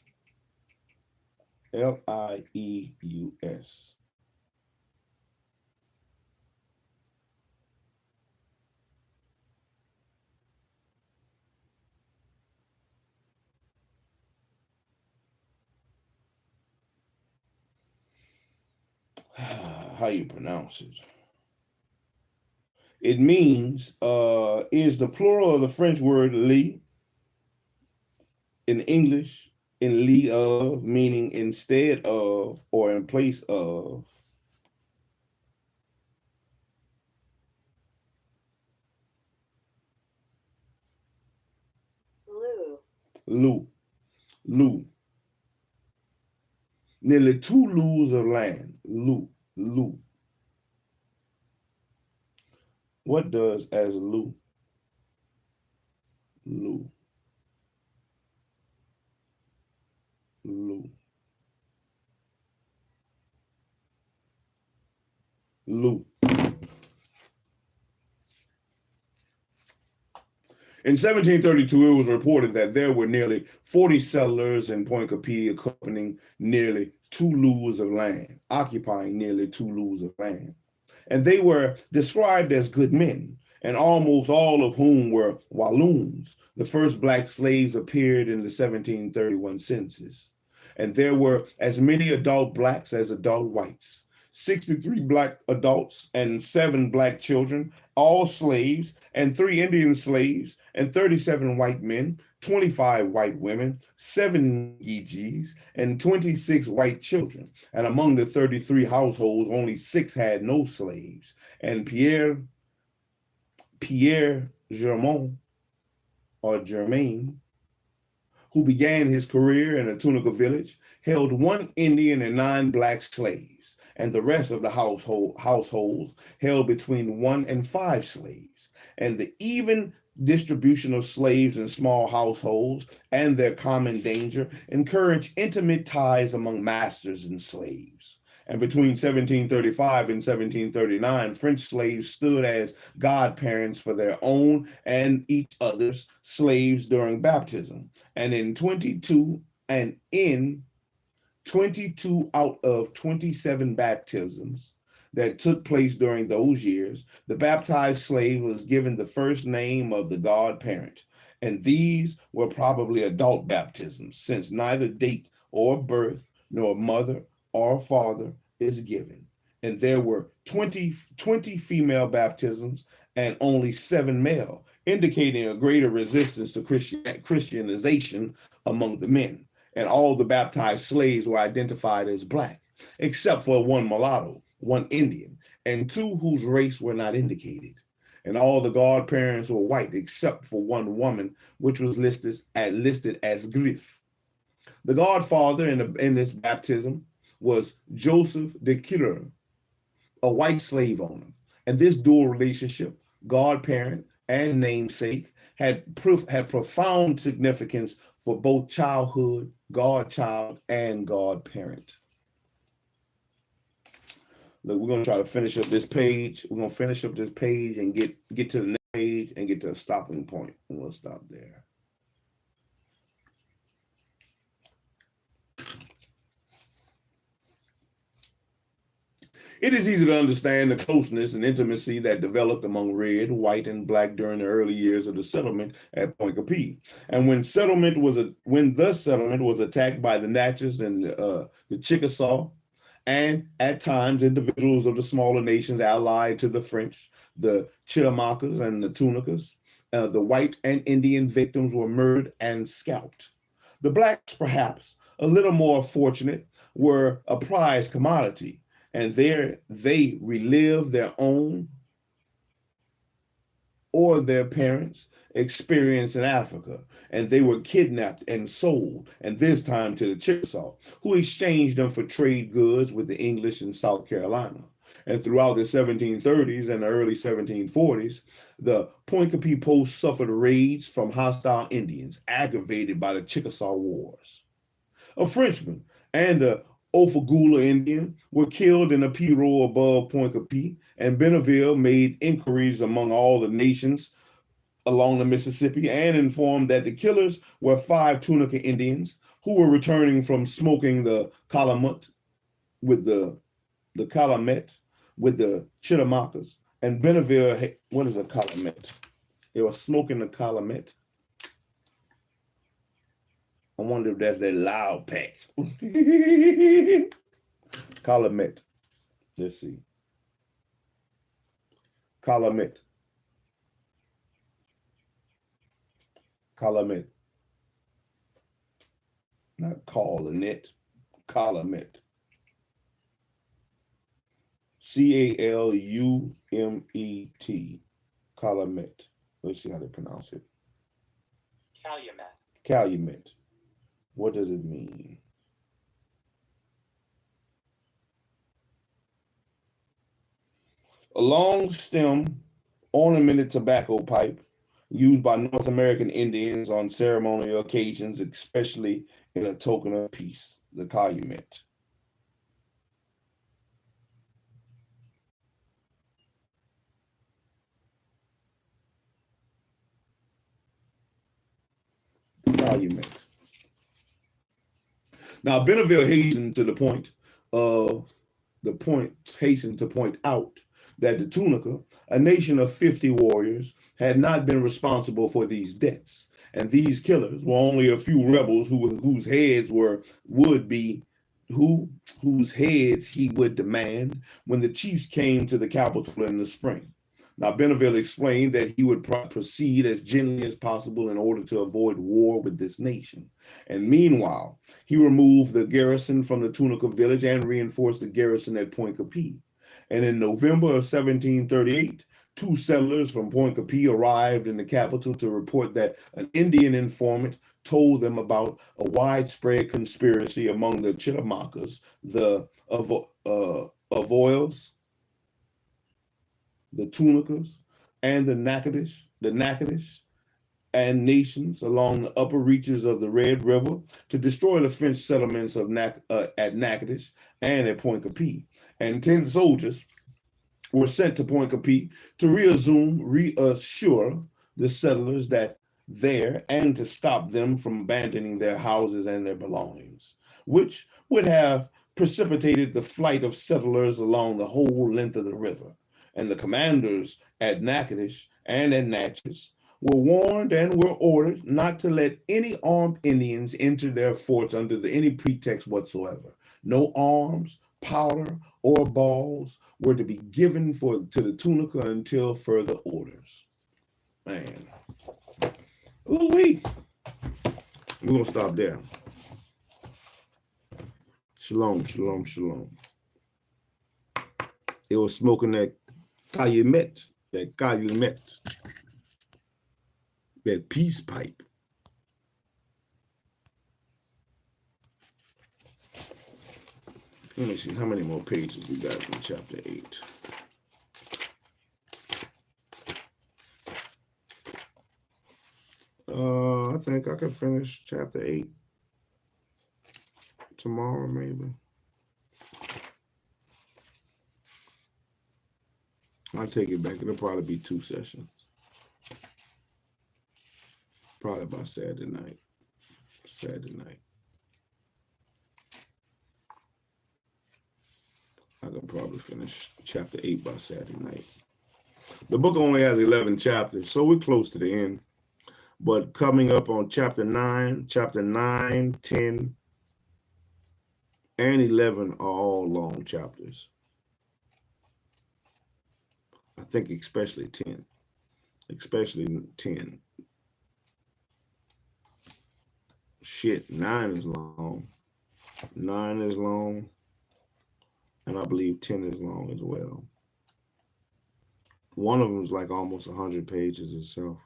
L-I-E-U-S. How you pronounce it? It means, is the plural of the French word lit in English, in lieu of, meaning instead of or in place of. Lou. Nearly 2 lous of land. Lou. What does as Lou? Lou. In 1732, it was reported that there were nearly 40 settlers in Point Capee occupying nearly 2 lous of land, And they were described as good men, and almost all of whom were Walloons. The first black slaves appeared in the 1731 census. And there were as many adult blacks as adult whites. 63 black adults and 7 black children, all slaves, and 3 Indian slaves, and 37 white men, 25 white women, 7 Geechees, and 26 white children. And among the 33 households, only 6 had no slaves. And Pierre Germain, who began his career in a Tunica village, held 1 Indian and 9 black slaves. And the rest of the households held between 1 and 5 slaves. And the even distribution of slaves in small households and their common danger encouraged intimate ties among masters and slaves. And between 1735 and 1739, French slaves stood as godparents for their own and each other's slaves during baptism. And in 22 out of 27 baptisms that took place during those years, the baptized slave was given the first name of the godparent. And these were probably adult baptisms, since neither date or birth nor mother or father is given. And there were 20 female baptisms and only 7 male, indicating a greater resistance to Christianization among the men. And all the baptized slaves were identified as black, except for 1 mulatto, 1 Indian, and 2 whose race were not indicated. And all the godparents were white except for one woman, which was listed as Griff. The godfather in this baptism was Joseph de Killer, a white slave owner. And this dual relationship, godparent and namesake, had profound significance for both childhood, godchild, and godparent. Look, we're going to try to finish up this page. We're going to finish up this page and get to the next page and get to a stopping point. And we'll stop there. It is easy to understand the closeness and intimacy that developed among red, white, and black during the early years of the settlement at Point Capee. And when the settlement was attacked by the Natchez and the Chickasaw, and at times individuals of the smaller nations allied to the French, the Chittimakas and the Tunicas, the white and Indian victims were murdered and scalped. The blacks, perhaps a little more fortunate, were a prized commodity, and there they relived their own or their parents' experience in Africa, and they were kidnapped and sold, and this time to the Chickasaw, who exchanged them for trade goods with the English in South Carolina. And throughout the 1730s and the early 1740s, the Point Capee post suffered raids from hostile Indians, aggravated by the Chickasaw Wars. A Frenchman and a Ofagula Indian were killed in a pirogue above Point Capee, and Benneville made inquiries among all the nations along the Mississippi and informed that the killers were 5 Tunica Indians who were returning from smoking the calumet with the calumet with the Chittimakas. And Benneville, what is a calumet? They were smoking the calumet. I wonder if that's that loud pack. Calumet. Let's see. Calumet. Calumet. Not calumet. Calumet. C-A-L-U-M-E-T. Calumet. Let's see how they pronounce it. Calumet. Calumet. What does it mean? A long stem ornamented tobacco pipe used by North American Indians on ceremonial occasions, especially in a token of peace, the calumet. Calumet. Now, Benneville hastened to point out that the Tunica, a nation of 50 warriors, had not been responsible for these deaths, and these killers were only a few rebels whose heads he would demand when the chiefs came to the capital in the spring. Now, Benneville explained that he would proceed as gently as possible in order to avoid war with this nation. And meanwhile, he removed the garrison from the Tunica village and reinforced the garrison at Point Capee. And in November of 1738, 2 settlers from Point Capee arrived in the capital to report that an Indian informant told them about a widespread conspiracy among the Chittimakas, the Avoyals, the Tunicas, and the Natchez and nations along the upper reaches of the Red River to destroy the French settlements of at Natchez and at Point Capee. And 10 soldiers were sent to Point Capee to reassure the settlers that there and to stop them from abandoning their houses and their belongings, which would have precipitated the flight of settlers along the whole length of the river. And the commanders at Natchez and at Natchez were warned and were ordered not to let any armed Indians enter their forts under any pretext whatsoever. No arms, powder, or balls were to be given to the Tunica until further orders. Man. Ooh-wee. We're going to stop there. Shalom, shalom, shalom. They were smoking that calumet, that peace pipe. Let me see how many more pages we got in chapter 8. I think I can finish chapter 8 tomorrow, maybe. I'll take it back. It'll probably be 2 sessions. Probably by Saturday night. I can probably finish chapter 8 by Saturday night. The book only has 11 chapters, so we're close to the end. But coming up on chapter 9, 10, and 11 are all long chapters. I think especially 10. Shit, 9 is long. 9 is long. And I believe 10 is long as well. One of them is like almost 100 pages itself.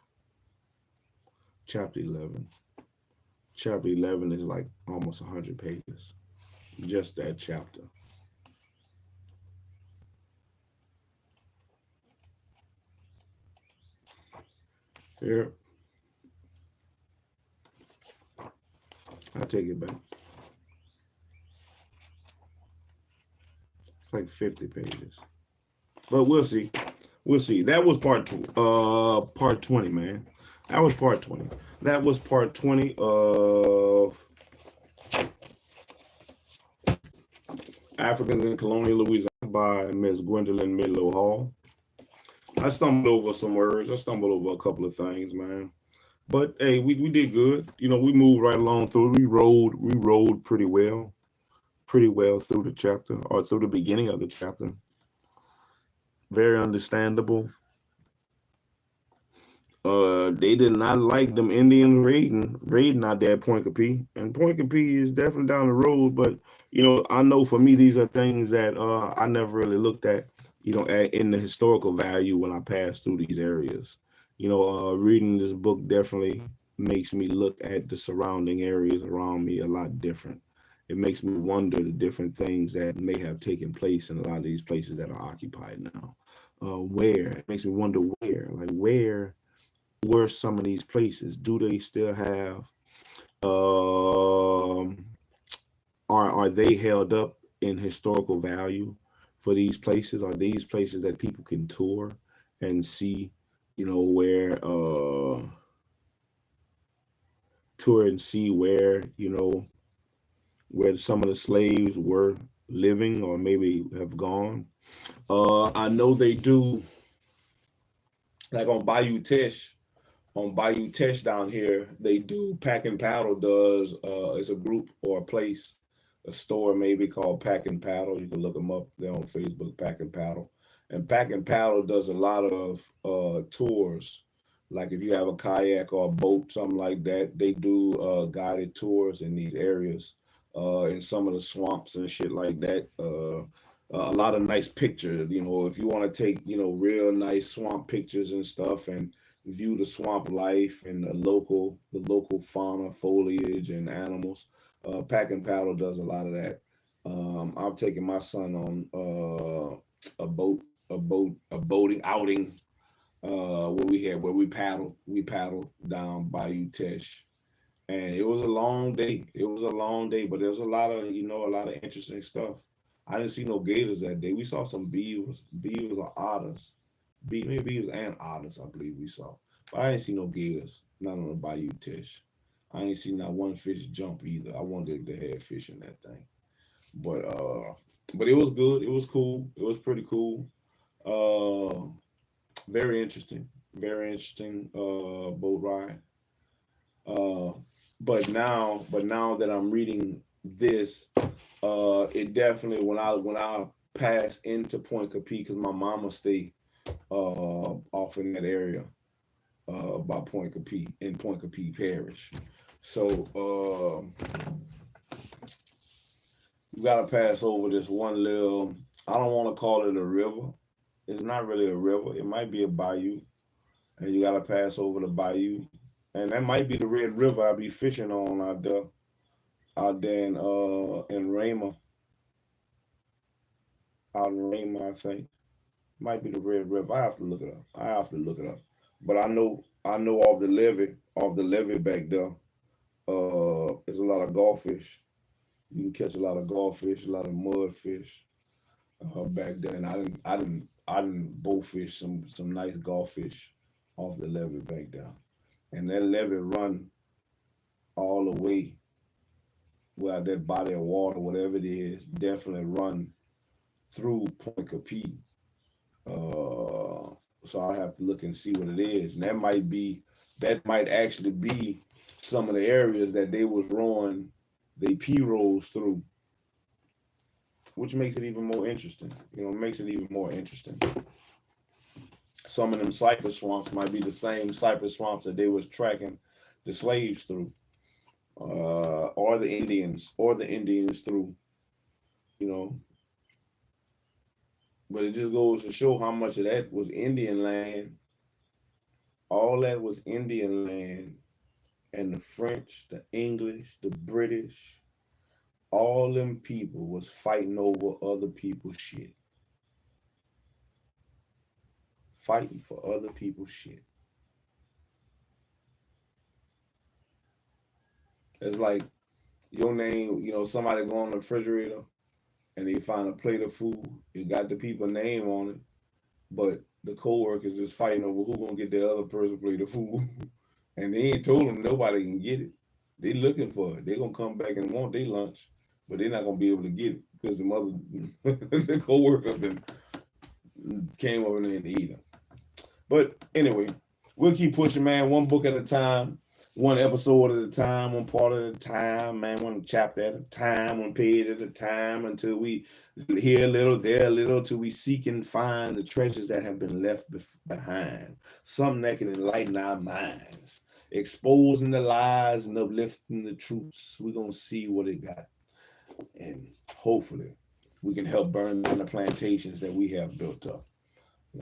Chapter 11. Chapter 11 is like almost 100 pages. Just that chapter. Yeah. I'll take it back. It's like 50 pages. But we'll see. That was part 20, man. That was part 20. That was part 20 of Africans in Colonial Louisiana by Ms. GWENDOLYN MIDLO Hall. I stumbled over some words. I stumbled over a couple of things, man. But hey, we did good. You know, we moved right along through. We rode pretty well through the chapter, or through the beginning of the chapter. Very understandable. They did not like them Indians raiding out there at Point Capee. And Point Capee is definitely down the road, but you know, I know for me these are things that I never really looked at, you know, in the historical value when I passed through these areas. You know, reading this book definitely makes me look at the surrounding areas around me a lot different. It makes me wonder the different things that may have taken place in a lot of these places that are occupied now. Where it makes me wonder where were some of these places? Do they still have? Are they held up in historical value for these places? Are these places that people can tour and see? You know where tour and see where where some of the slaves were living or maybe have gone. I know they do, like on Bayou Teche. On Bayou Teche down here, they do, Pack and Paddle does, it's a group or a place, a store maybe called Pack and Paddle. You can look them up. They're on Facebook, Pack and Paddle. And Pack and Paddle does a lot of tours. Like if you have a kayak or a boat, something like that, they do guided tours in these areas, in some of the swamps and shit like that. A lot of nice pictures, you know, if you want to take, you know, real nice swamp pictures and stuff and view the swamp life and the local fauna, foliage, and animals. Pack and Paddle does a lot of that. I've taken my son on a boating outing where we paddled down Bayou Teche, and it was a long day. But there was a lot of interesting stuff. I didn't see no gators that day. We saw some beavers or otters. Maybe beavers and otters, I believe we saw. But I didn't see no gators, not on the Bayou Teche. I ain't seen not one fish jump either. I wondered if they had fish in that thing. But it was good. It was cool. It was pretty cool. Uh, very interesting. Very interesting boat ride. Uh, but now that I'm reading this, it definitely when I pass into Point Capee, because my mama stayed off in that area by Point Capee, in Point Capee Parish. So you gotta pass over this one little I don't want to call it a river. It's not really a river. It might be a bayou, and you got to pass over the bayou, and that might be the Red River I be fishing on out there in Rama, out in Rama, I think. Might be the Red River. I have to look it up. I have to look it up. But I know off the levee back there. There's a lot of goldfish. You can catch a lot of goldfish, a lot of mudfish back there. And I didn't bowfish some nice goldfish off the levee back there. And that levee run all the way, well, that body of water, whatever it is, definitely run through Point Capee. So I have to look and see what it is. And that might actually be some of the areas that they was rowing they P rolls through, which makes it even more interesting. Makes it even more interesting. Some of them cypress swamps might be the same cypress swamps that they was tracking the slaves through, or the Indians through. You know, but it just goes to show how much of that was Indian land. All that was Indian land, and the French, the English, the British, all them people was fighting over other people's shit. Fighting for other people's shit. It's like your name, somebody go on the refrigerator and they find a plate of food. It got the people name on it, but the co-workers is fighting over who gonna get the other person plate of food. And they ain't told them nobody can get it. They looking for it. They gonna come back and want their lunch, but they're not gonna be able to get it because the co-workers came over there and eat them. But anyway, we'll keep pushing, man. One book at a time, one episode at a time, one part at a time, man. One chapter at a time, one page at a time, until we here a little, there a little, till we seek and find the treasures that have been left behind. Something that can enlighten our minds, exposing the lies and uplifting the truths. We're gonna see what it got, and hopefully, we can help burn down the plantations that we have built up.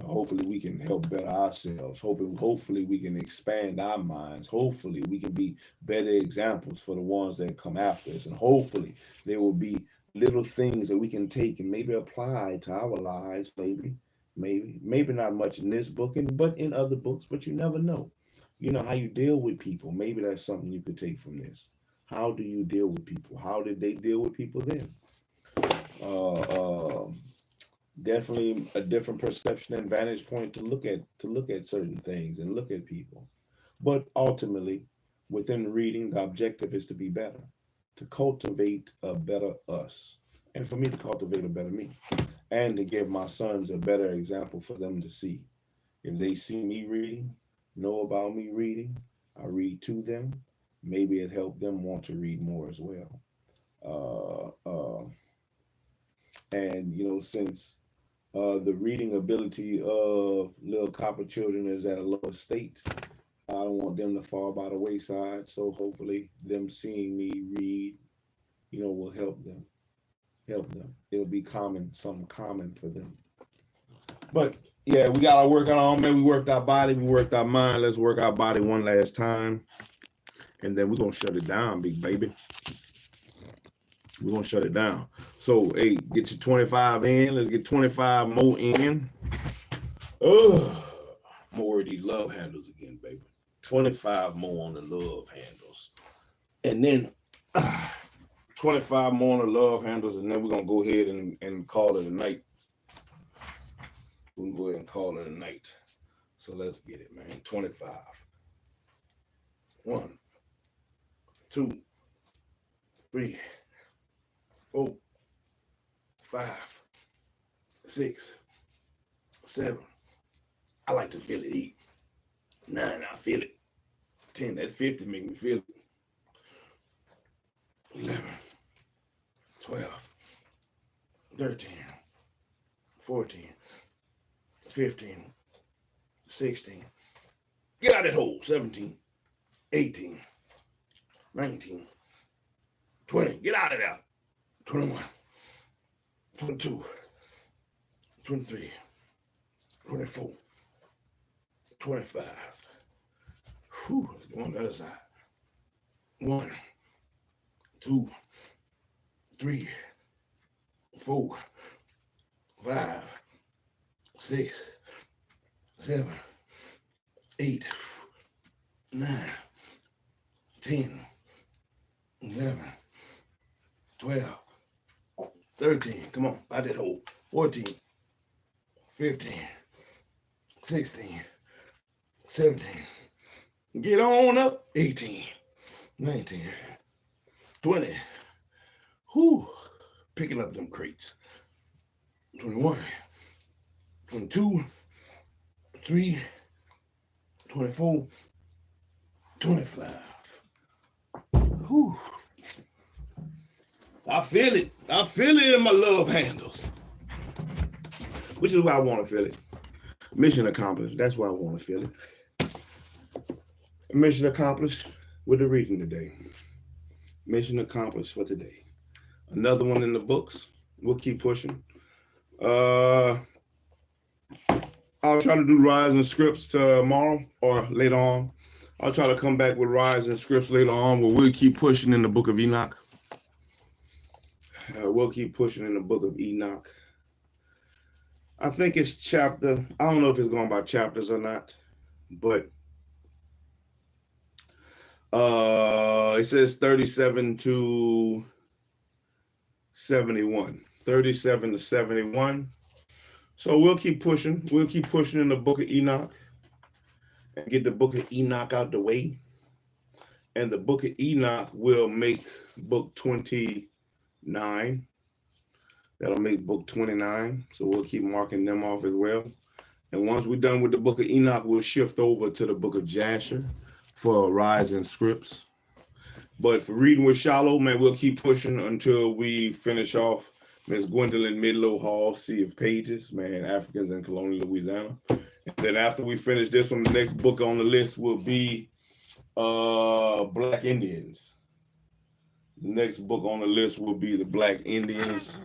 Hopefully we can help better ourselves. Hopefully we can expand our minds. Hopefully we can be better examples for the ones that come after us. And hopefully there will be little things that we can take and maybe apply to our lives. Maybe not much in this book, but in other books, but you never know. How you deal with people. Maybe that's something you could take from this. How do you deal with people? How did they deal with people then? Definitely a different perception and vantage point to look at certain things and look at people. But ultimately, within reading, the objective is to be better, to cultivate a better us, and for me to cultivate a better me, and to give my sons a better example for them to see. If they see me reading, know about me reading, I read to them, maybe it helped them want to read more as well. And since the reading ability of little copper children is at a lower state, I don't want them to fall by the wayside. So hopefully them seeing me read, will help them. It'll be something common for them. But yeah, we got our work on, man. We worked our body, we worked our mind. Let's work our body one last time. And then we're gonna shut it down, big baby. We're gonna shut it down. So hey, get your 25 in. Let's get 25 more in. More of these love handles again, baby. 25 more on the love handles. And then 25 more on the love handles, and then we're gonna go ahead and call it a night. We'll go ahead and call it a night. So let's get it, man. 25. 1, 2, 3, 4, 5, 6, 7. I like to feel it eat. 9, I feel it. 10, that 50 make me feel it. 11, 12, 13, 14, 15, 16. Get out of that hole. 17, 18, 19, 20. Get out of there. 21, 22, 23, 24, 25. Whew, let's go on the other side. 1, 2, 3, 4, 5, 6, 7, 8, 9, 10, 11, 12, 13. Come on, by that hole. 14, 15, 16, 17. Get on up. 18, 19, 20. Whew. Picking up them crates. 21, 22, 23, 24, 25. Whew. I feel it. I feel it in my love handles. Which is why I want to feel it. Mission accomplished. That's why I want to feel it. Mission accomplished with the reading today. Mission accomplished for today. Another one in the books. We'll keep pushing. I'll try to do Rising Scripts tomorrow or later on. I'll try to come back with Rising Scripts later on, where we'll keep pushing in the book of Enoch. We'll keep pushing in the book of Enoch. I think it's chapter, I don't know if it's going by chapters or not, but it says 37 to 71. 37 to 71. So we'll keep pushing. We'll keep pushing in the book of Enoch and get the book of Enoch out the way. And the book of Enoch will make book 29. That'll make book 29. So we'll keep marking them off as well. And once we're done with the book of Enoch, we'll shift over to the book of Jasher for Rising Scripts. But for reading with SHILO, man, we'll keep pushing until we finish off Miss GWENDOLYN MIDLO Hall, Sea of Pages, man, Africans in Colonial, Louisiana. And then after we finish this one, the next book on the list will be Black Indians. The next book on the list will be the Black Indians.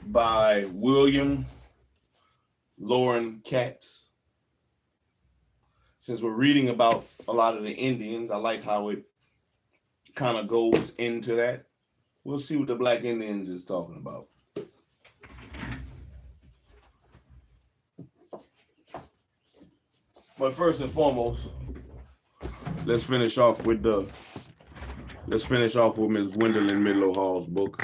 By William Lauren Katz. Since we're reading about a lot of the Indians, I like how it kind of goes into that. We'll see what the Black Indians is talking about. But first and foremost, let's finish off with Miss GWENDOLYN MIDLO Hall's book.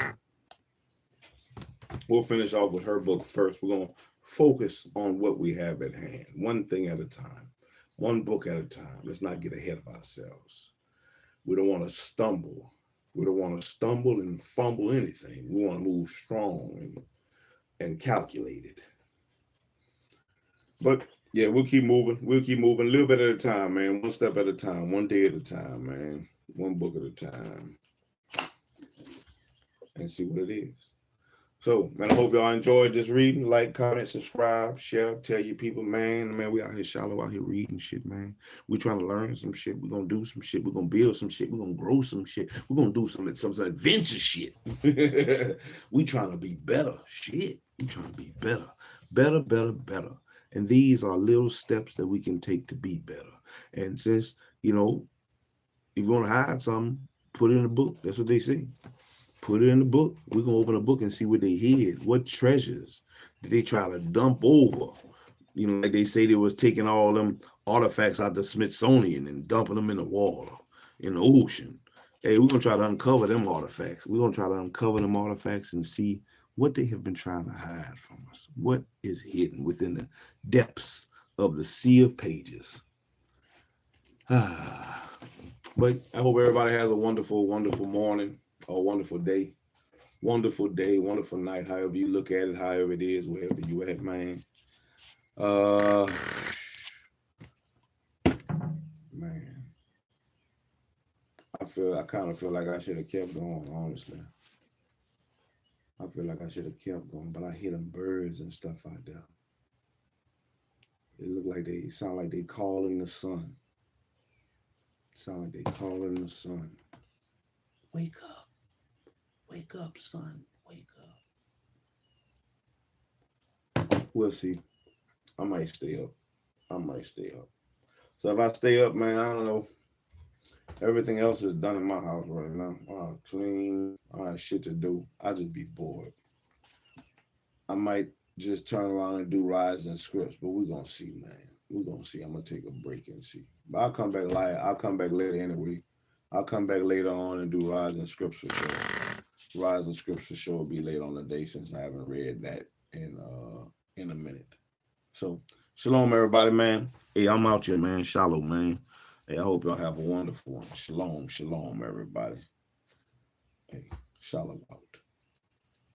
We'll finish off with her book first. We're going to focus on what we have at hand, one thing at a time, one book at a time. Let's not get ahead of ourselves. We don't want to stumble. We don't want to stumble and fumble anything. We want to move strong and calculated. But yeah, we'll keep moving. We'll keep moving a little bit at a time, man. One step at a time, one day at a time, man. One book at a time. And see what it is. So, man, I hope y'all enjoyed this reading. Like, comment, subscribe, share, tell your people, man. Man, we out here shallow, out here reading shit, man. We trying to learn some shit. We're going to do some shit. We're going to build some shit. We're going to grow some shit. We're going to do some adventure shit. We trying to be better. Shit. We trying to be better. Better, better, better. And these are little steps that we can take to be better. And since, you know, if you want to hide something, put it in a book. That's what they say. Put it in the book. We're going to open a book and see what they hid. What treasures did they try to dump over? You know, like they say they was taking all them artifacts out the Smithsonian and dumping them in the water, in the ocean. Hey, we're going to try to uncover them artifacts. We're going to try to uncover them artifacts and see what they have been trying to hide from us. What is hidden within the depths of the sea of pages. But I hope everybody has a wonderful, wonderful morning. A wonderful day, wonderful night, however you look at it, however it is, wherever you at, man. Man, I kind of feel like I should have kept going, honestly. I feel like I should have kept going, but I hear them birds and stuff out there. It look like they sound like they calling the sun. Sound like they calling the sun. Wake up. Wake up, son. Wake up. We'll see. I might stay up. So if I stay up, man, I don't know. Everything else is done in my house right now. Clean. I have shit to do. I just be bored. I might just turn around and do rides and scripts, but we're gonna see, man. We're gonna see. I'm gonna take a break and see. But I'll come back live. I'll come back later anyway. I'll come back later on and do rides and scripts for sure. Rides and scripts for sure will be later on the day since I haven't read that in a minute. So shalom, everybody, man. Hey, I'm out here, man. Shalom, man. Hey, I hope y'all have a wonderful one. Shalom, shalom, everybody. Hey, shalom out.